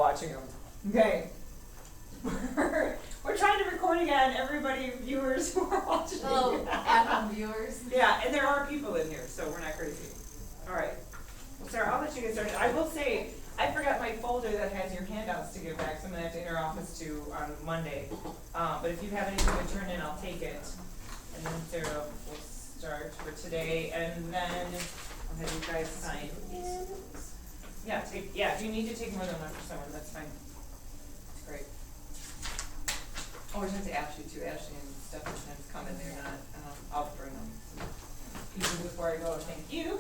watching them. Okay. We're trying to record again, everybody, viewers who are watching. Hello, at-home viewers. Yeah, and there are people in here, so we're not crazy. All right. Well, Sarah, I'll let you get started. I will say, I forgot my folder that has your handouts to give back, so I'm gonna have to enter office to on Monday. But if you have anything to turn in, I'll take it. And then Sarah will start for today, and then I'll have you guys sign these. Yeah, if you need to take more than one for someone, that's fine. It's great. Oh, we're going to Ashley too. Ashley and Stephanie sometimes come and they're not, I'll bring them. Even before I go, thank you.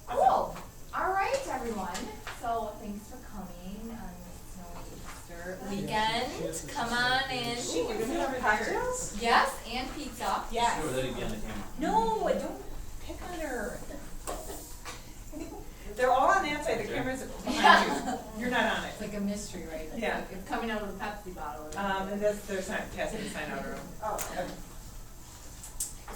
Cool. All right, everyone. So thanks for coming on this snowy Easter weekend. Come on in. Ooh, we're gonna have cocktails? Yes, and pizza. Yes. Or let it be on the camera. No, don't pick on her. They're all on that side. The camera's behind you. You're not on it. It's like a mystery, right? It's Yeah. like it's coming out of a Pepsi bottle. And that's their sign. Cassidy's sign out room. Oh.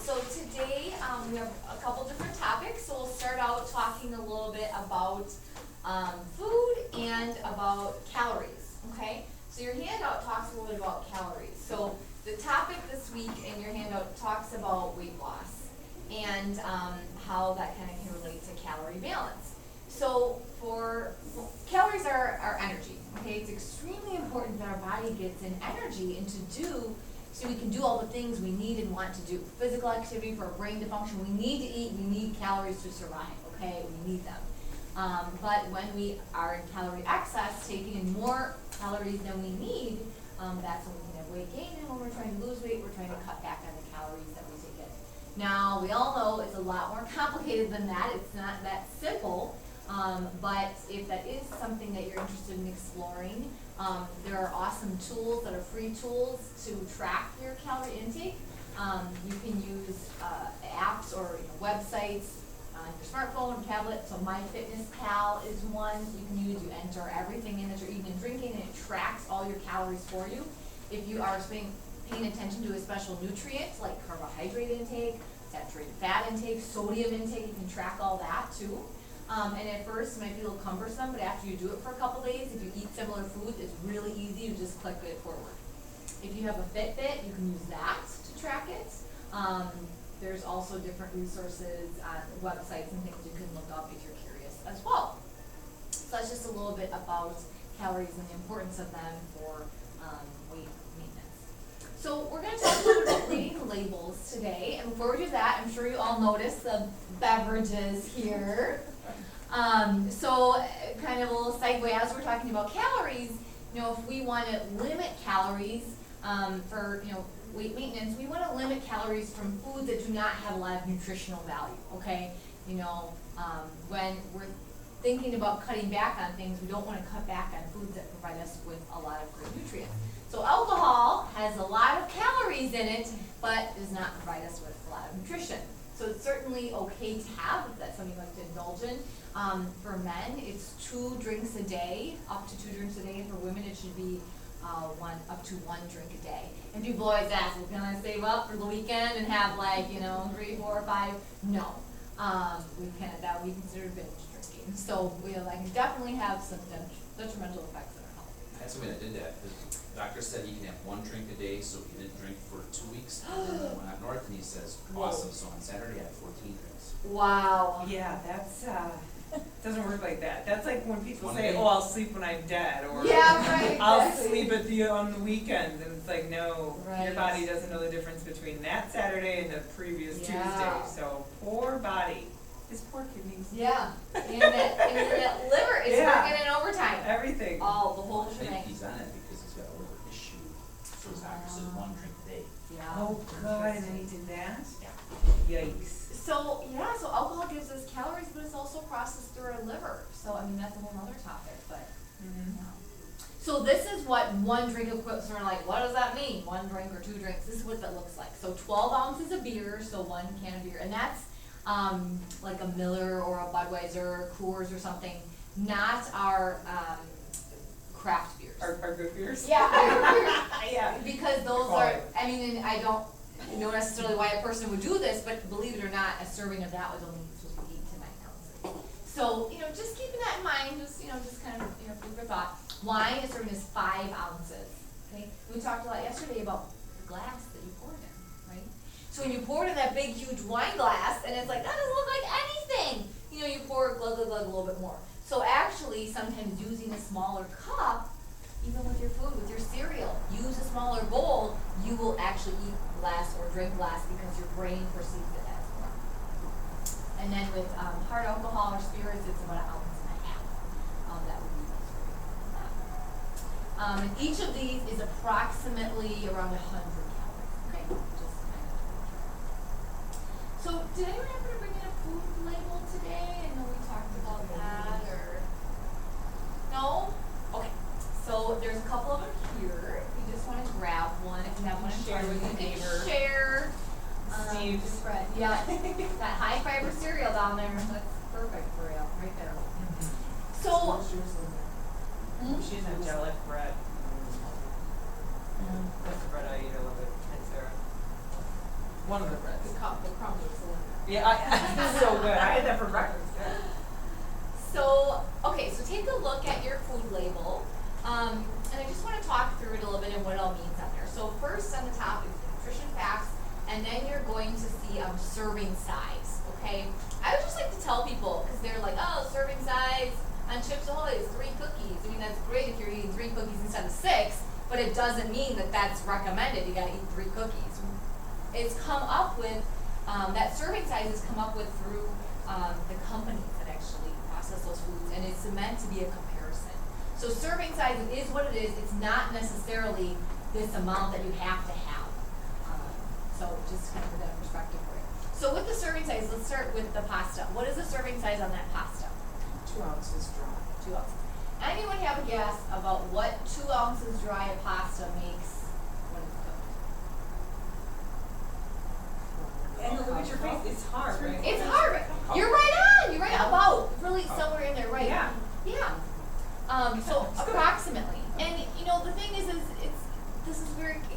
So today, we have a couple different topics. So we'll start out talking a little bit about food and about calories, okay? So your handout talks a little bit about calories. So the topic this week in your handout talks about weight loss and how that kind of can relate to calorie balance. So calories are energy, okay? It's extremely important that our body gets in energy and to do so we can do all the things we need and want to do. Physical activity for our brain to function. We need to eat, we need calories to survive, okay? We need them. But when we are in calorie excess, taking in more calories than we need, that's when we can have weight gain. And when we're trying to lose weight, we're trying to cut back on the calories that we take in. Now, we all know it's a lot more complicated than that. It's not that simple. But if that is something that you're interested in exploring, there are awesome tools that are free tools to track your calorie intake. You can use apps or websites on your smartphone or tablet. So MyFitnessPal is one you can use. You enter everything in that you're eating and drinking, and it tracks all your calories for you. If you are paying attention to a special nutrient like carbohydrate intake, saturated fat intake, sodium intake, you can track all that too. And at first it might be a little cumbersome, but after you do it for a couple days, if you eat similar food, it's really easy. You just click it forward. If you have a Fitbit, you can use that to track it. There's also different resources on websites and things you can look up if you're curious as well. So that's just a little bit about calories and the importance of them for weight maintenance. So we're going to talk a little bit about reading labels today. And before we do that, I'm sure you all noticed the beverages here. So kind of a little segue as we're talking about calories, if we want to limit calories for weight maintenance, we want to limit calories from foods that do not have a lot of nutritional value, okay? When we're thinking about cutting back on things, we don't want to cut back on foods that provide us with a lot of great nutrients. So alcohol has a lot of calories in it, but does not provide us with a lot of nutrition. So it's certainly okay to have if that's something you like to indulge in. For men, it's 2 drinks a day, up to 2 drinks a day. For women, it should be up to 1 drink a day. And people always ask, well, can I save up for the weekend and have 3, 4, 5? No, that would be considered binge drinking. So that can definitely have some detrimental effects on our health. I had somebody that did that. The doctor said he can have 1 drink a day, so he didn't drink for 2 weeks. And then he went up north and he says, awesome. So on Saturday I had 14 drinks. Wow. Yeah, that's, doesn't work like that. That's like when people One say, day. oh, I'll sleep when I'm dead, or Yeah, right, I'll exactly. sleep on the weekends, and it's like, no, your Right. body doesn't know the difference between that Saturday and the previous Yeah. Tuesday. So poor body. His poor kidneys. Yeah, and that liver is Yeah. working in overtime. Everything. All the whole I think shebang. he's on it because he's got a liver issue. So his doctor said 1 drink a day. Yeah. Oh God, and then he did that? Yeah. Yikes. So alcohol gives us calories, but it's also processed through our liver. So that's a whole other topic, but. Mm-hmm. So this is what 1 drink equates. So we're like, what does that mean? 1 drink or 2 drinks? This is what that looks like. So 12 ounces of beer, so 1 can of beer, and that's like a Miller or a Budweiser or Coors or something, not our craft beers. Our good beers? Yeah, Yeah. because those are, and I don't know necessarily why a person would do this, but believe it or not, a serving of that was only supposed to be 8 to 9 ounces. So, just keeping that in mind, just kind of, food for thought. Wine is serving as 5 ounces, okay? We talked a lot yesterday about the glass that you pour it in, right? So when you pour it in that big, huge wine glass, and it's like, that doesn't look like anything, you know, you pour glug, glug, glug a little bit more. So actually, sometimes using a smaller cup, even with your food, with your cereal, use a smaller bowl, you will actually eat less or drink less because your brain perceives it as more. And then with hard alcohol or spirits, it's about 1.5 ounces. That would be best for you. And each of these is approximately around 100 calories. Okay, just kind of. So, did anyone happen to bring in a food label today? I know we talked about that, or no? Okay. So there's a couple of them here. If you just want to grab one, if you have one, in Share front of with you, your you can neighbor. share. Steve. Spread. Yeah, that high fiber cereal down there. That's perfect for you, right there. So. Hmm? She's angelic bread. That's the bread I eat a little bit, and Sarah. One of the breads. The crumbs are still in there. Yeah, it's so good. I had that for breakfast, yeah. So, okay, so take a look at your food label. And I just want to talk through it a little bit and what it all means on there. So first on the top is nutrition facts, and then you're going to see serving size, okay? I would just like to tell people, because they're like, oh, serving size on Chips Ahoy is 3 cookies. I mean, that's great if you're eating 3 cookies instead of 6, but it doesn't mean that that's recommended. You gotta eat 3 cookies. It's come up with, that serving size is come up with through the companies that actually process those foods, and it's meant to be a comparison. So serving size is what it is. It's not necessarily this amount that you have to have. So just kind of put that in perspective for you. So with the serving size, let's start with the pasta. What is the serving size on that pasta? 2 ounces dry. 2 ounces. Anyone have a guess about what 2 ounces dry of pasta makes when it's cooked? And look at your face, it's hard, right? It's hard. You're right on. You're right about really somewhere in there, right? Yeah. Yeah. So approximately. And you know the thing is it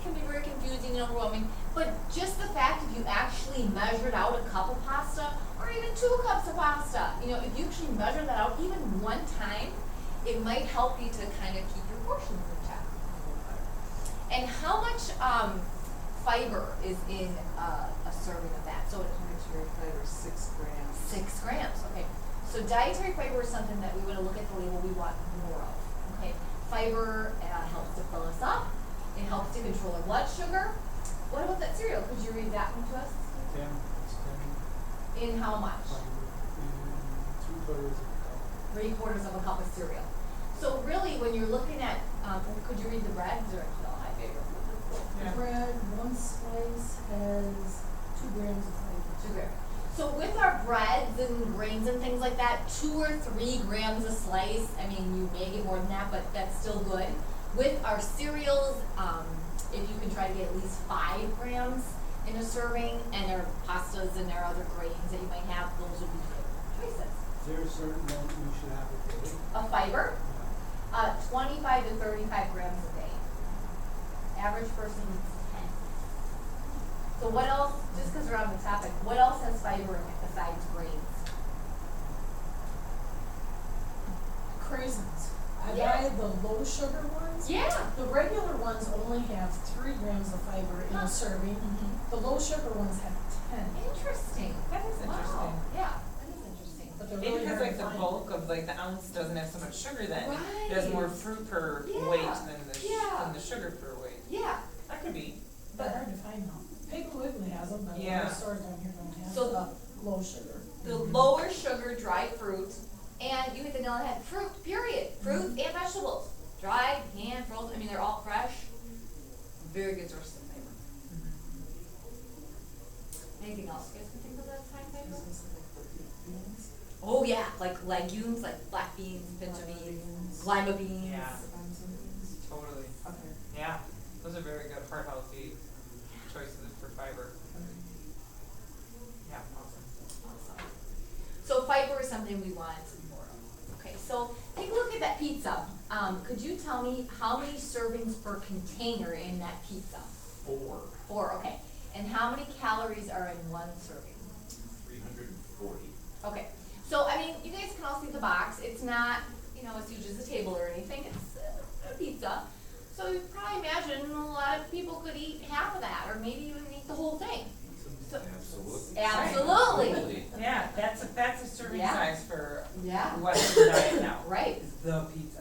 can be very confusing and overwhelming. But just the fact if you actually measured out a cup of pasta or even 2 cups of pasta, you know, if you actually measure that out even one time, it might help you to kind of keep your portions in check. And how much fiber is in a serving of that? So Dietary fiber, 6 grams. 6 grams, okay. So dietary fiber is something that we want to look at the label, we want more of, okay? Fiber helps to fill us up, it helps to control our blood sugar. What about that cereal? Could you read that one to us? 10, it's 10 In how much? fiber, and 3/4 of a cup. 3/4 of a cup of cereal. So really, when you're looking at, could you read the bread? They're still my favorite. Yeah. Bread, 1 slice has 2 grams of fiber. 2 grams. So with our breads and grains and things like that, 2 or 3 grams a slice. I mean, you may get more than that, but that's still good. With our cereals, if you can try to get at least 5 grams in a serving, and our pastas and our other grains that you might have, those would be good choices. Is there a certain amount we should have a day? Of fiber, Yeah. 25 to 35 grams a day. Average person eats 10. So what else, just because we're on the topic, what else has fiber in it besides grains? Craisins. I Yeah. buy the low sugar ones. Yeah. The regular ones only have 3 grams of fiber in Huh. a serving. The low sugar ones have 10. Interesting. That is Wow. interesting. Yeah, that is interesting. But they're Maybe really because hard like to the find. bulk of like the ounce doesn't have so much sugar then. Right. It has more fruit per Yeah. weight than the Yeah. than the sugar per weight. Yeah. That could be. They're hard to find now. Piggly Wiggly has them, but Yeah. the stores down here don't have So the low sugar. The lower sugar dried fruit, and you hit the nail on the head. Fruit, period. Fruit and vegetables. Dried, canned, frozen. I mean, they're all fresh. Very good source of fiber. Anything else you guys can think of that's high fiber? Beans. Oh yeah, like legumes, like black beans, pinto beans, lima beans. Yeah. Beans. Totally. Okay. Yeah. Those are very good heart healthy choices for fiber. Yeah, awesome. Awesome. So fiber is something we want more of. Okay, so take a look at that pizza. Could you tell me how many servings per container in that pizza? 4, 4, okay. And how many calories are in 1 serving? 340. Okay, so I mean, you guys can all see the box. It's not, you know, as huge as a table or anything. It's pizza. So you probably imagine a lot of people could eat half of that, or maybe even eat the whole thing. So, Absolutely. absolutely, Yeah, that's a serving Yeah. size for yeah, Western diet now. right. Is the pizza.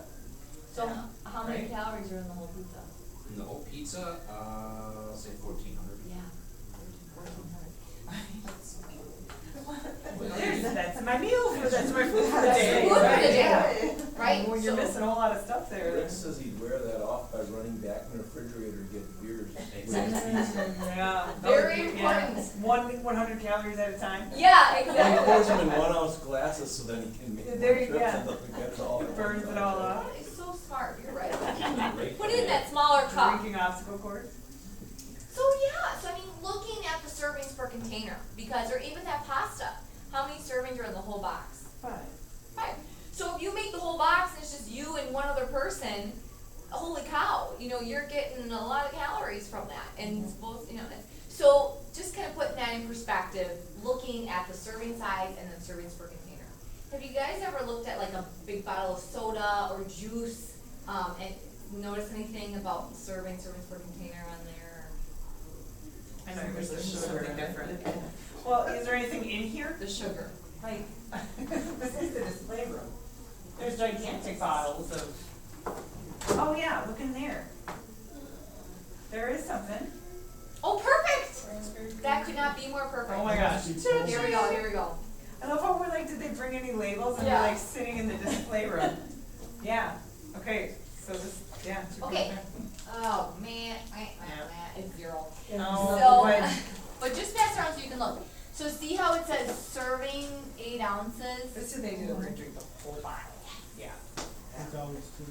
So Yeah. how many Right. calories are in the whole pizza? And the whole pizza, say 1,400. Yeah. That's my meal that's my food for the day. Food for the right? day. Yeah. Right, When you're so- missing a whole lot of stuff there. Rick says he'd wear that off by running back in the refrigerator to get beers. Yeah. Very Yeah. important. 100 calories at a time. Yeah, And he pours them in exactly. 1 ounce glasses so then he can make more There you trips go. and doesn't get it all. It burns it all off. That is so smart, you're right. Great. Put it in that smaller cup. Drinking obstacle course. So yeah, so I mean, looking at the servings per container, because, or even that pasta, how many servings are in the whole box? 5. 5. So if you make the whole box and it's just you and one other person, holy cow, you know, you're getting a lot of calories from that, and it's both, you know, so just kind of putting that in perspective, looking at the serving size and then servings per container. Have you guys ever looked at like a big bottle of soda or juice, and noticed anything about servings per container on there? I know yours is something different. Well, is there anything in here? The sugar. Like, this is the display room. There's gigantic bottles of, oh yeah, look in there. There is something. Oh, perfect! That could not be more perfect. Oh my gosh. Here we go, here we go. I love how we're like, did they bring any labels? And Yeah. they're like sitting in the display room. Yeah, okay, so this, yeah. Okay. Oh, man, it's 0. Oh, So, but- but just pass around so you can look. So see how it says serving 8 ounces? This is they do, we're gonna drink the whole bottle. Yeah. It's always the,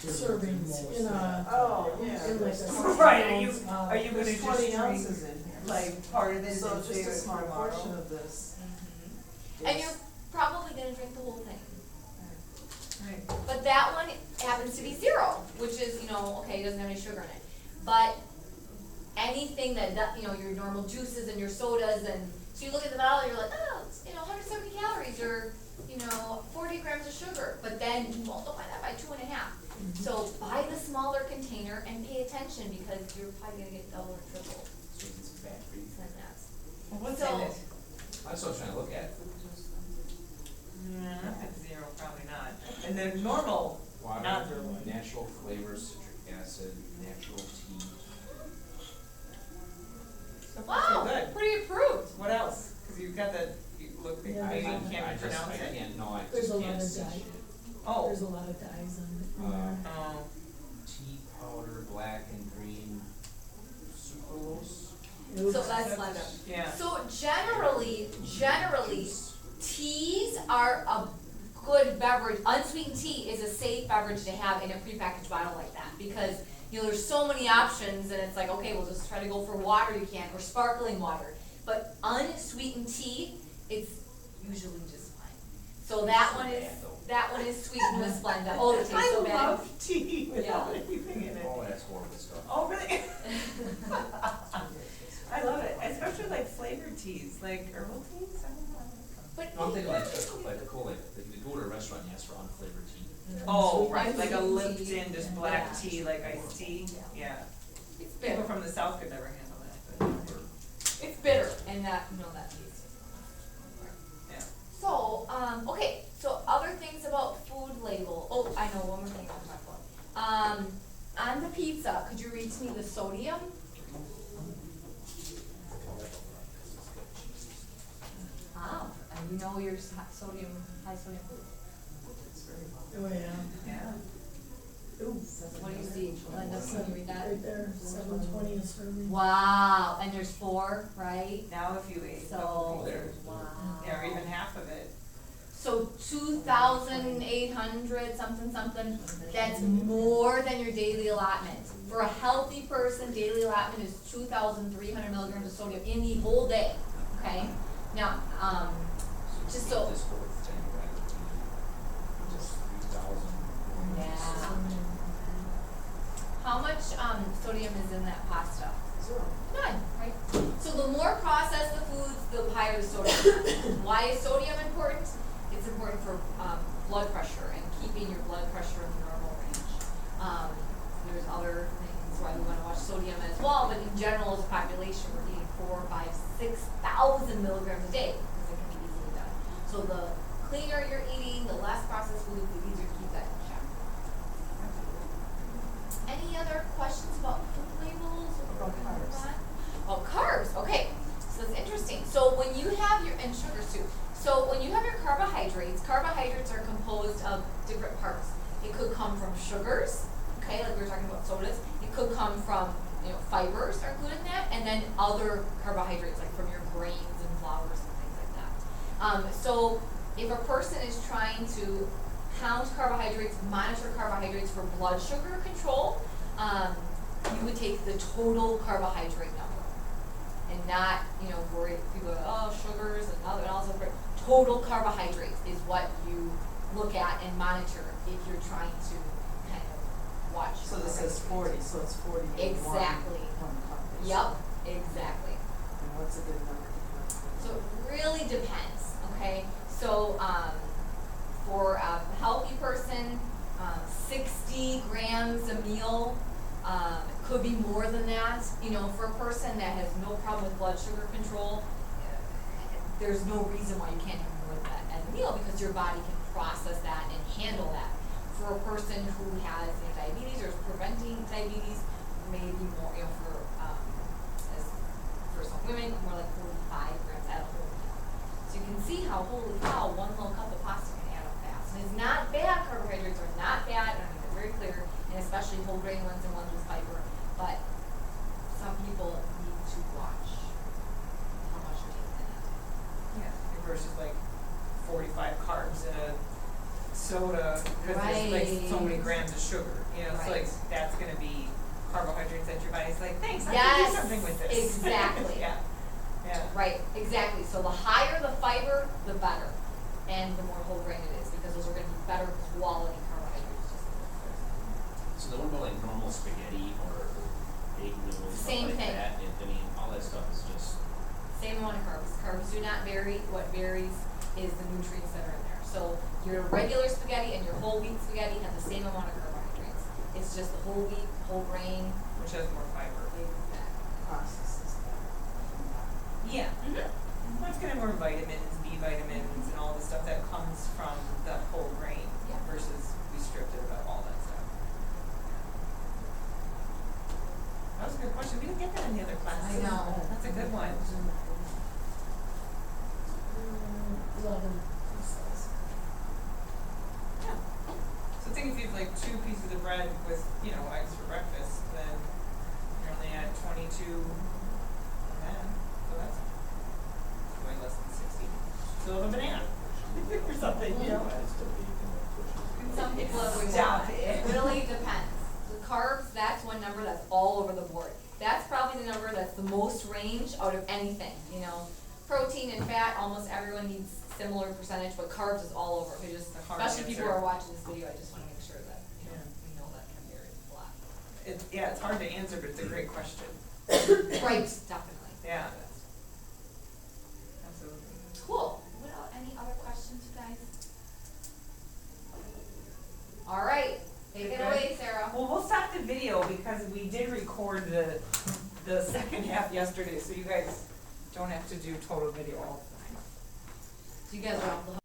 Servings in a, Oh, in yeah. like a. Right, are you gonna There's just 20 drink, ounces in here. like, part of it So and just save a it small for tomorrow? portion of this. And you're probably gonna drink the whole thing. Right. But that one happens to be 0, which is, you know, okay, it doesn't have any sugar in it. But anything that, you know, your normal juices and your sodas, and so you look at the bottle, you're like, oh, it's, you know, 170 calories or, you know, 40 grams of sugar. But then you multiply that by 2.5. So buy the smaller container and pay attention, because you're probably gonna get double or triple. So it's bad for you. Send that. Well, what's So- in it? That's what I'm trying to look at. It's 0, probably not. And then normal, Water, not 0. natural flavors, citric acid, natural tea. So far, so Wow, good. pretty approved. What else? Cause you've got the, you look, maybe Yeah, you I can't pronounce it. can't, no, I There's just a lot can't of see dye. shit. Oh, There's a lot of dyes in there. oh, Tea powder, black and green, sucralose. So that's Splenda. yeah. So generally, teas are a good beverage. Unsweetened tea is a safe beverage to have in a prepackaged bottle like that, because, you know, there's so many options, and it's like, okay, we'll just try to go for water you can, or sparkling water. But unsweetened tea, it's usually just fine. So that one is sweetened with Splenda. Oh, it tastes so I bad. love tea without Yeah. anything in it. Oh, that's horrible stuff. Oh, really? I love it, especially like flavored teas, like herbal teas. I don't know. But No, I'm thinking like a cola, like you go to a restaurant and you ask for unflavored tea. Oh, Sweet right, like a unsweetened tea. Lipton, just black Yeah. tea, like iced tea, yeah. it's People bitter. from the south could never handle that, It's bitter, and that, you know, that taste. but, yeah. So, okay, so other things about food label, oh, I know, one more thing I want to talk about. On the pizza, could you read to me the sodium? Ah, and you know your sodium, high sodium food. Oh, yeah. Yeah. Ooh. What do you see, Linda, can you read that? Right there, 720 is serving. Wow, and there's 4, right? Now if you ate a So, couple there. pieces, wow. yeah, or even half of it. So 2,800 something, that's more than your daily allotment. For a healthy person, daily allotment is 2,300 milligrams of sodium in the whole day, okay? Now, just so, This whole thing, right? Just 3,000. yeah. How much, sodium is in that pasta? 0. None, right? So the more processed the foods, the higher the sodium. Why is sodium important? It's important for blood pressure and keeping your blood pressure in the normal range. 6,000 milligrams a day, because it can be easily done. So the cleaner you're eating, the less processed food, the easier to keep that in check. Any other questions about food labels or About carbs. that? About carbs, okay, so it's interesting. So when you have your, and sugars too, so when you have your carbohydrates are composed of different parts. It could come from sugars, okay, like we were talking about sodas. It could come from, fibers are included in that, and then other carbohydrates, like from your grains and flours and things like that. So if a person is trying to count carbohydrates, monitor carbohydrates for blood sugar control, you would take the total carbohydrate number and not, worry, people are, oh, sugars and all that. Total carbohydrates is what you look at and monitor if you're trying to kind of watch. So this says 40, so it's 40 in Exactly. one cup. Yep, exactly. And what's a good number to have? So it really depends, okay? So, for a healthy person, 60 grams a meal, could be more than that. For a person that has no problem with blood sugar control, there's no reason why you can't have more than that as a meal, because your body can process that and handle that. For a person who has diabetes or is preventing diabetes, maybe more, for some women, more like 45 grams at a whole meal. So you can see how, holy cow, one little cup of pasta can add up fast. And it's not bad, carbohydrates are not bad, I mean, they're very clear, and especially whole grain ones and ones with fiber, but some people need to watch how much you're taking in that day. Yeah, versus like 45 carbs in a soda, because there's like so many Right. grams of sugar, so like, Right. that's gonna be carbohydrates that your body's like, thanks, I can Yes, do something with this. exactly. Yeah. Right, exactly. So the higher the fiber, the better, and the more whole grain it is, because those are going to be better quality carbohydrates. So then what about like normal spaghetti or egg noodles, stuff Same like thing. that? All that stuff is just, Same amount of carbs. Carbs do not vary. What varies is the nutrients that are in there. So your regular spaghetti and your whole wheat spaghetti have the same amount of carbohydrates. It's just the whole wheat, whole grain. Which has more fiber. Processes that. Yeah. Well, it's gonna have more vitamins, B vitamins, and all the stuff that comes from the whole grain Yeah. versus restricted of all that stuff. That was a good question. We didn't get that in the other classes. I know. That's a good one. 11 pieces. Yeah. So think if you have like 2 pieces of bread with, eggs for breakfast, then you're only at 22 from that. So that's way less than 60. So a banana or something, Some people have Stop more. it. It really depends. The carbs, that's one number that's all over the board. That's probably the number that's the most range out of anything, Protein and fat, almost everyone needs similar percentage, but carbs is all over. We just, The hard especially people who answer. are watching this video, I just wanna make sure that, Yeah. we know that can vary a lot. It's hard to answer, but it's a great question. Right, definitely. Yeah. Absolutely. Cool. Any other questions, you guys? All right, take it Okay. away, Sarah. Well, we'll stop the video because we did record the second half yesterday, so you guys don't have to do total video all the time. So you guys are off the hook.